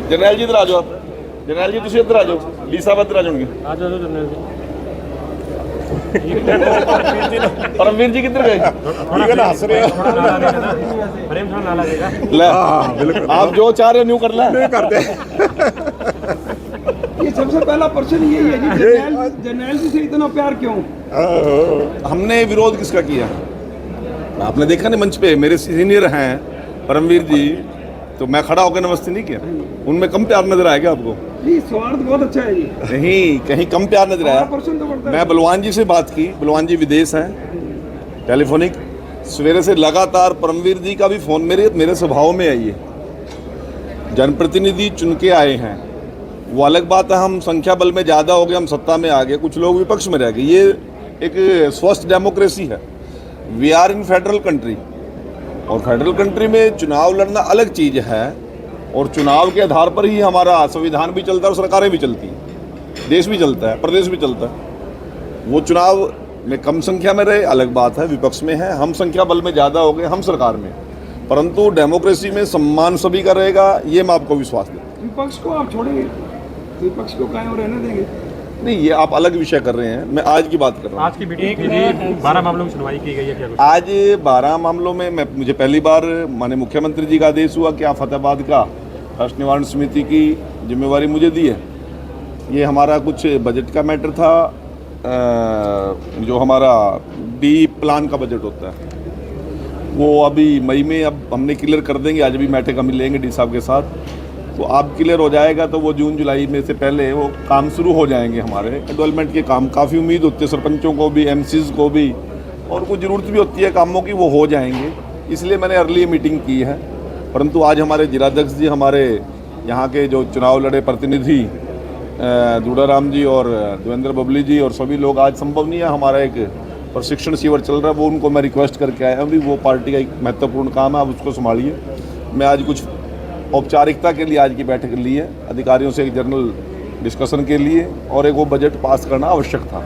जरनैल जी इधर आ जाओ आप। जरनैल जी तुम इधर आ जाओ, डी साहब इधर आ जाओगे। आ जाओ जरनैल जी। परमवीर जी किधर गए? हंस रहे हो, प्रेम थोड़ा ना लगेगा। बिल्कुल आप जो चाह रहे हो न्यू कर ले, नहीं करते। ये सबसे पहला प्रश्न यही है कि जरनैल जी से इतना प्यार क्यों? हमने विरोध किसका किया? आपने देखा नहीं मंच पे मेरे सीनियर हैं परमवीर जी, तो मैं खड़ा होकर नमस्ते नहीं किया। उनमें कम प्यार नजर आएगा आपको? जी स्वार्थ बहुत अच्छा है जी। नहीं, कहीं कम प्यार नजर आया? प्रश्न तो बढ़ता है। मैं बलवान जी से बात की, बलवान जी विदेश हैं, टेलीफोनिक सवेरे से लगातार परमवीर जी का भी फोन मेरे स्वभाव में आई है। जनप्रतिनिधि चुन के आए हैं, वो अलग बात है, हम संख्या बल में ज़्यादा हो गए, हम सत्ता में आ गए, कुछ लोग विपक्ष में रह गए। ये एक स्वस्थ डेमोक्रेसी है। We are in federal country, और फेडरल कंट्री में चुनाव लड़ना अलग चीज़ है, और चुनाव के आधार पर ही हमारा संविधान भी चलता है और सरकारें भी चलती हैं, देश भी चलता है, प्रदेश भी चलता है। वो चुनाव में कम संख्या में रहे अलग बात है, विपक्ष में है, हम संख्या बल में ज़्यादा हो गए, हम सरकार में, परंतु डेमोक्रेसी में सम्मान सभी का रहेगा, ये मैं आपको विश्वास देता हूँ। विपक्ष को आप छोड़ेंगे? विपक्ष को कायम रहने देंगे? नहीं, ये आप अलग विषय कर रहे हैं, मैं आज की बात कर रहा हूँ। आज की मीटिंग 12 मामलों की सुनवाई की गई है क्या कुछ? आज 12 मामलों में मुझे पहली बार माननीय मुख्यमंत्री जी का आदेश हुआ कि आप फतेहाबाद का राष्ट्र निवारण समिति की जिम्मेवारी मुझे दी है। ये हमारा कुछ बजट का मैटर था, जो हमारा डी प्लान का बजट होता है, वो अभी मई में अब हमने क्लियर कर देंगे। आज भी बैठक हम लेंगे डी साहब के साथ, तो आप क्लियर हो जाएगा तो वो जून जुलाई में से पहले वो काम शुरू हो जाएंगे। हमारे डेवलपमेंट के काम काफ़ी उम्मीद होती है सरपंचों को भी, एमसीज को भी, और कुछ ज़रूरत भी होती है कामों की, वो हो जाएंगे, इसलिए मैंने अर्ली मीटिंग की है। परंतु आज हमारे जिलाध्यक्ष जी, हमारे यहाँ के जो चुनाव लड़े प्रतिनिधि दूडाराम जी और देवेंद्र बबली जी और सभी लोग, आज संभव नहीं है, हमारा एक प्रशिक्षण शिविर चल रहा है, वो उनको मैं रिक्वेस्ट करके आया अभी, वो पार्टी का एक महत्वपूर्ण काम है, आप उसको संभालिए। मैं आज कुछ औपचारिकता के लिए आज की बैठक ली है, अधिकारियों से एक जनरल डिस्कशन के लिए, और एक वो बजट पास करना आवश्यक था।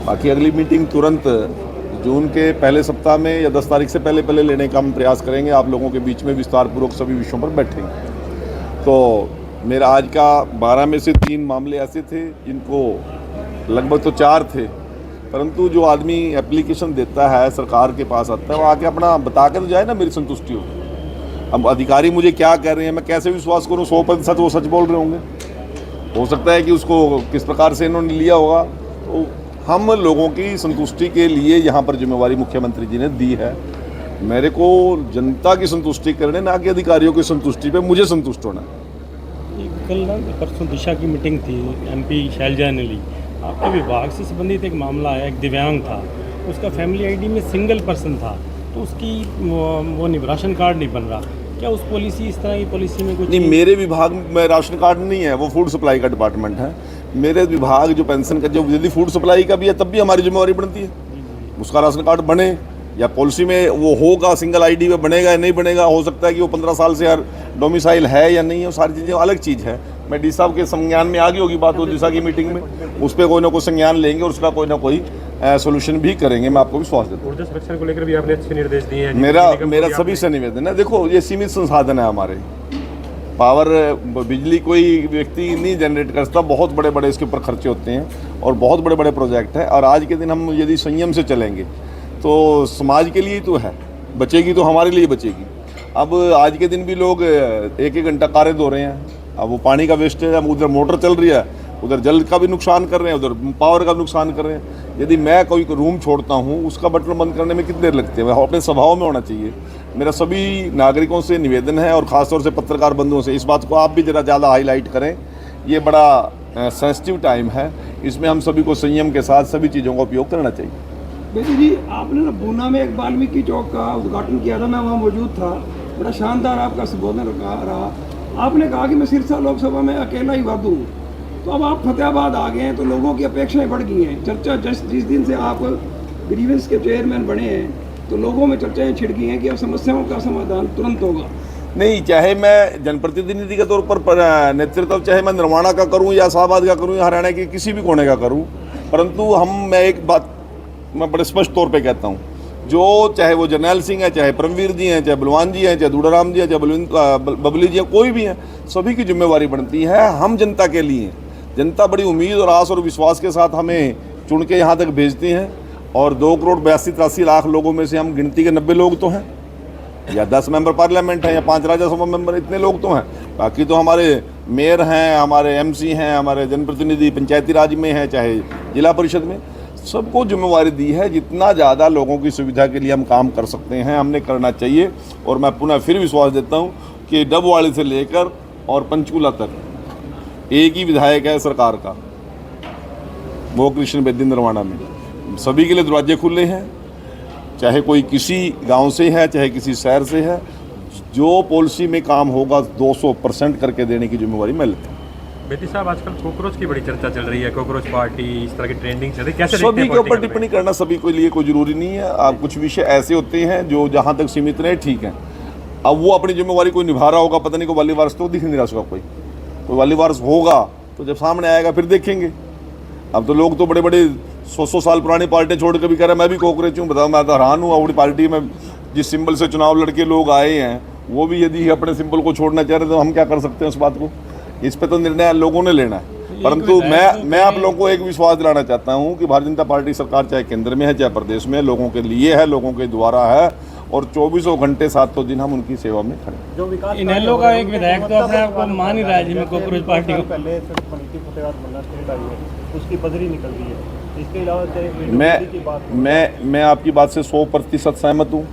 बाकी अगली मीटिंग तुरंत जून के पहले सप्ताह में या 10 तारीख से पहले लेने का हम प्रयास करेंगे, आप लोगों के बीच में विस्तारपूर्वक सभी विषयों पर बैठेंगे। तो मेरा आज का 12 में से 3 मामले ऐसे थे जिनको, लगभग तो 4 थे, परंतु जो आदमी एप्लीकेशन देता है सरकार के पास आता है, वो आके अपना बता के तो जाए ना, मेरी संतुष्टि हो। अब अधिकारी मुझे क्या कह रहे हैं, मैं कैसे विश्वास करूं? 100% वो सच बोल रहे होंगे, हो सकता है कि उसको किस प्रकार से इन्होंने लिया होगा। तो हम लोगों की संतुष्टि के लिए यहाँ पर जिम्मेवारी मुख्यमंत्री जी ने दी है। मेरे को जनता की संतुष्टि करने, ना कि अधिकारियों की संतुष्टि पे मुझे संतुष्ट होना। कल ना परसों दिशा की मीटिंग थी, MP शैलजा ने ली, आपके विभाग से संबंधित एक मामला आया, एक दिव्यांग था, उसका फैमिली ID में सिंगल पर्सन था, तो उसकी वो राशन कार्ड नहीं बन रहा। क्या उस पॉलिसी, इस तरह की पॉलिसी में कुछ नहीं? मेरे विभाग में राशन कार्ड नहीं है, वो फूड सप्लाई का डिपार्टमेंट है। मेरे विभाग जो पेंशन का, जो यदि फूड सप्लाई का भी है तब भी हमारी जिम्मेवारी बनती है, उसका राशन कार्ड बने, या पॉलिसी में वो होगा, सिंगल ID में बनेगा या नहीं बनेगा, हो सकता है कि वो 15 साल से हर डोमिसाइल है या नहीं है, वो सारी चीज़ें अलग चीज़ है। मैं डी साहब के संज्ञान में आ गई होगी बात, वो दिशा की मीटिंग में उस पर कोई ना कोई संज्ञान लेंगे और उसका कोई ना कोई सोल्यूशन भी करेंगे, मैं आपको विश्वास देता हूँ। ऊर्जा संरक्षण को लेकर भी आपने अच्छे निर्देश दिए हैं। मेरा सभी से निवेदन है, देखो ये सीमित संसाधन है हमारे, पावर बिजली कोई व्यक्ति नहीं जनरेट करता, बहुत बड़े बड़े इसके ऊपर खर्चे होते हैं और बहुत बड़े बड़े प्रोजेक्ट हैं। और आज के दिन हम यदि संयम से चलेंगे तो समाज के लिए तो है, बचेगी तो हमारे लिए बचेगी। अब आज के दिन भी लोग 1-1 घंटा कारें धो रहे हैं, अब वो पानी का वेस्टेज है, उधर मोटर चल रही है, उधर जल का भी नुकसान कर रहे हैं, उधर पावर का नुकसान कर रहे हैं। यदि मैं कोई रूम छोड़ता हूँ, उसका बटन बंद करने में कितनी देर लगती है? अपने स्वभाव में होना चाहिए। मेरा सभी नागरिकों से निवेदन है और ख़ासतौर से पत्रकार बंधुओं से, इस बात को आप भी ज़रा ज़्यादा हाईलाइट करें। ये बड़ा सेंसिटिव टाइम है, इसमें हम सभी को संयम के साथ सभी चीज़ों का उपयोग करना चाहिए। बेटी जी, आपने ना पूना में एक वाल्मीकि चौक का उद्घाटन किया था, मैं वहाँ मौजूद था, बड़ा शानदार आपका संबोधन रहा। आपने कहा कि मैं सिरसा लोकसभा में अकेला ही वादू हूँ, तो अब आप फतेहाबाद आ गए हैं तो लोगों की अपेक्षाएं बढ़ गई हैं। चर्चा जिस दिन से आप ग्रीवेंस के चेयरमैन बने हैं तो लोगों में चर्चाएं छिड़ गई हैं कि अब समस्याओं का समाधान तुरंत होगा। नहीं, चाहे मैं जनप्रतिनिधि के तौर पर नेतृत्व, चाहे मैं निर्वाणा का करूं या शाहबाद का करूं या हरियाणा के किसी भी कोने का करूं, परंतु मैं एक बात मैं बड़े स्पष्ट तौर पे कहता हूं, जो चाहे वो जरनैल सिंह है, चाहे परमवीर जी हैं, चाहे बलवान जी हैं, चाहे दूड़ाराम जी हैं, चाहे बबली जी हैं, कोई भी हैं, सभी की जिम्मेवारी बनती है। हम जनता के लिए हैं। जनता बड़ी उम्मीद और आस और विश्वास के साथ हमें चुन के यहाँ तक भेजती हैं और 2,82,83,00,000 लोगों में से हम गिनती के 90 लोग तो हैं, या 10 मेंबर पार्लियामेंट हैं, या 5 राज्यसभा मेंबर, इतने लोग तो हैं। बाकी तो हमारे मेयर हैं, हमारे एमसी हैं, हमारे जनप्रतिनिधि पंचायती राज में हैं, चाहे जिला परिषद में, सबको जिम्मेवारी दी है। जितना ज़्यादा लोगों की सुविधा के लिए हम काम कर सकते हैं, हमने करना चाहिए। और मैं पुनः फिर विश्वास देता हूँ कि डबवाली से लेकर और पंचकूला तक एक ही विधायक है सरकार का, वो कृष्ण बेदी नरवाना में। सभी के लिए दरवाजे खुले हैं, चाहे कोई किसी गांव से है, चाहे किसी शहर से है। जो पॉलिसी में काम होगा 200% करके देने की जिम्मेवारी मैं लेता हूँ। बेदी साहब, आजकल कॉकरोच की बड़ी चर्चा चल रही है, कॉकरोच पार्टी, इस तरह की ट्रेंडिंग चल रही है, कैसे देखते सभी हैं के ऊपर political टिप्पणी करना सभी के लिए कोई जरूरी नहीं है। आप कुछ विषय ऐसे होते हैं जो जहाँ तक सीमित रहे, ठीक है। अब वो अपनी जिम्मेवारी कोई निभा रहा होगा, पता नहीं कोई वाली वारस तो दिख नहीं रहा उसका, कोई वाली वारस होगा तो जब सामने आएगा फिर देखेंगे। अब तो लोग तो बड़े बड़े 100 साल पुरानी पार्टी छोड़ कर भी कह रहे हैं मैं भी कॉकरोच हूँ। बताओ, मैं तो हैरान हूँ। अपनी पार्टी में जिस सिंबल से चुनाव लड़के लोग आए हैं, वो भी यदि अपने सिंबल को छोड़ना चाह रहे तो हम क्या कर सकते हैं उस बात को? इस पर तो निर्णय लोगों ने लेना है। परंतु मैं आप लोगों को एक विश्वास दिलाना चाहता हूं कि भारतीय जनता पार्टी सरकार चाहे केंद्र में है, चाहे प्रदेश में, लोगों के लिए है, लोगों के द्वारा है, और 24 घंटे 7 दिन हम उनकी सेवा में खड़े हैं। जो विकास इनेलो का एक विधायक तो अपने आप को मान ही रहा है जिसमें कॉकरोच पार्टी को पहले से बनी थी फतेहाबाद बनना स्टेट आई है, उसकी बदली निकल रही है। इसके अलावा मैं आपकी बात से 100% सहमत हूँ।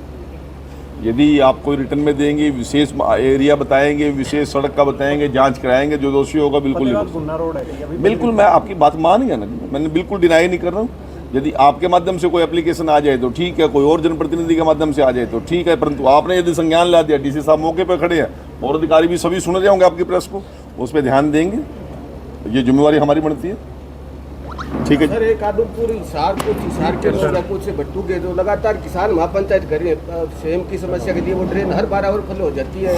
यदि आप कोई रिटर्न में देंगे, विशेष एरिया बताएंगे, विशेष सड़क का बताएंगे, जांच कराएंगे, जो दोषी होगा बिल्कुल रोड है, बिल्कुल मैं आपकी बात मान गया ना, मैंने बिल्कुल डिनाई नहीं कर रहा हूँ। यदि आपके माध्यम से कोई एप्लीकेशन आ जाए तो ठीक है, कोई और जनप्रतिनिधि के माध्यम से आ जाए तो ठीक है, परंतु आपने यदि संज्ञान ला दिया, डीसी साहब मौके पर खड़े हैं और अधिकारी भी सभी सुन रहे होंगे आपकी प्रेस को, उस पर ध्यान देंगे। ये जिम्मेवारी हमारी बनती है। ठीक है सर, एक आदमपुर हिसार के लोग या कुछ भट्टू के जो लगातार किसान महापंचायत कर रहे हैं, सेम की समस्या के लिए वो ड्रेन हर बार ओवरफ्लो हो जाती है,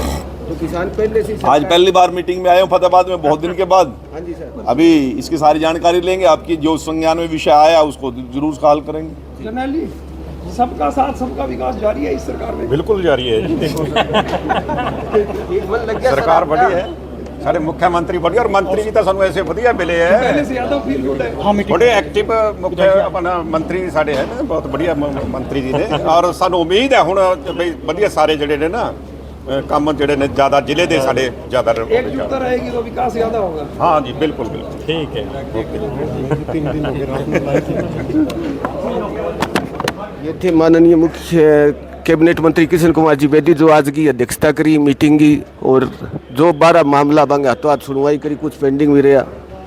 तो किसान पहले से आज पहली बार मीटिंग में आए हूँ फतेहाबाद में बहुत दिन के बाद। हाँ जी सर, अभी इसकी सारी जानकारी लेंगे, आपकी जो संज्ञान में विषय आया उसको जरूर हल करेंगे। जरनैल जी, सबका साथ सबका विकास जारी है इस सरकार में? बिल्कुल जारी है जी। देखो मन लग गया सरकार बड़ी है, सारे मुख्यमंत्री बड़ी और मंत्री जी तो सानू ऐसे वधिया मिले पहले है, से ज्यादा फील गुड है। बड़े एक्टिव मुख्य अपना मंत्री साढ़े है ना, बहुत बढ़िया मंत्री जी ने, और सानू उम्मीद है हुण भी वधिया सारे जिहड़े ने ना काम जिहड़े ने ज़्यादा जिले दे साढ़े ज़्यादा एकजुटता रहेगी तो विकास ज्यादा होगा। हाँ जी, बिल्कुल बिल्कुल ठीक है। ये थे माननीय मुख्य कैबिनेट मंत्री कृष्ण कुमार जी बेदी, जो आज की अध्यक्षता करी मीटिंग की, और जो 12 मामला बंगा तो आज सुनवाई करी, कुछ पेंडिंग भी रहा,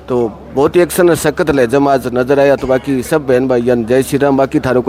तो बहुत ही एक्शन सख्त ले जब आज नजर आया। तो बाकी सब बहन भाई जय श्री राम। बाकी थारों को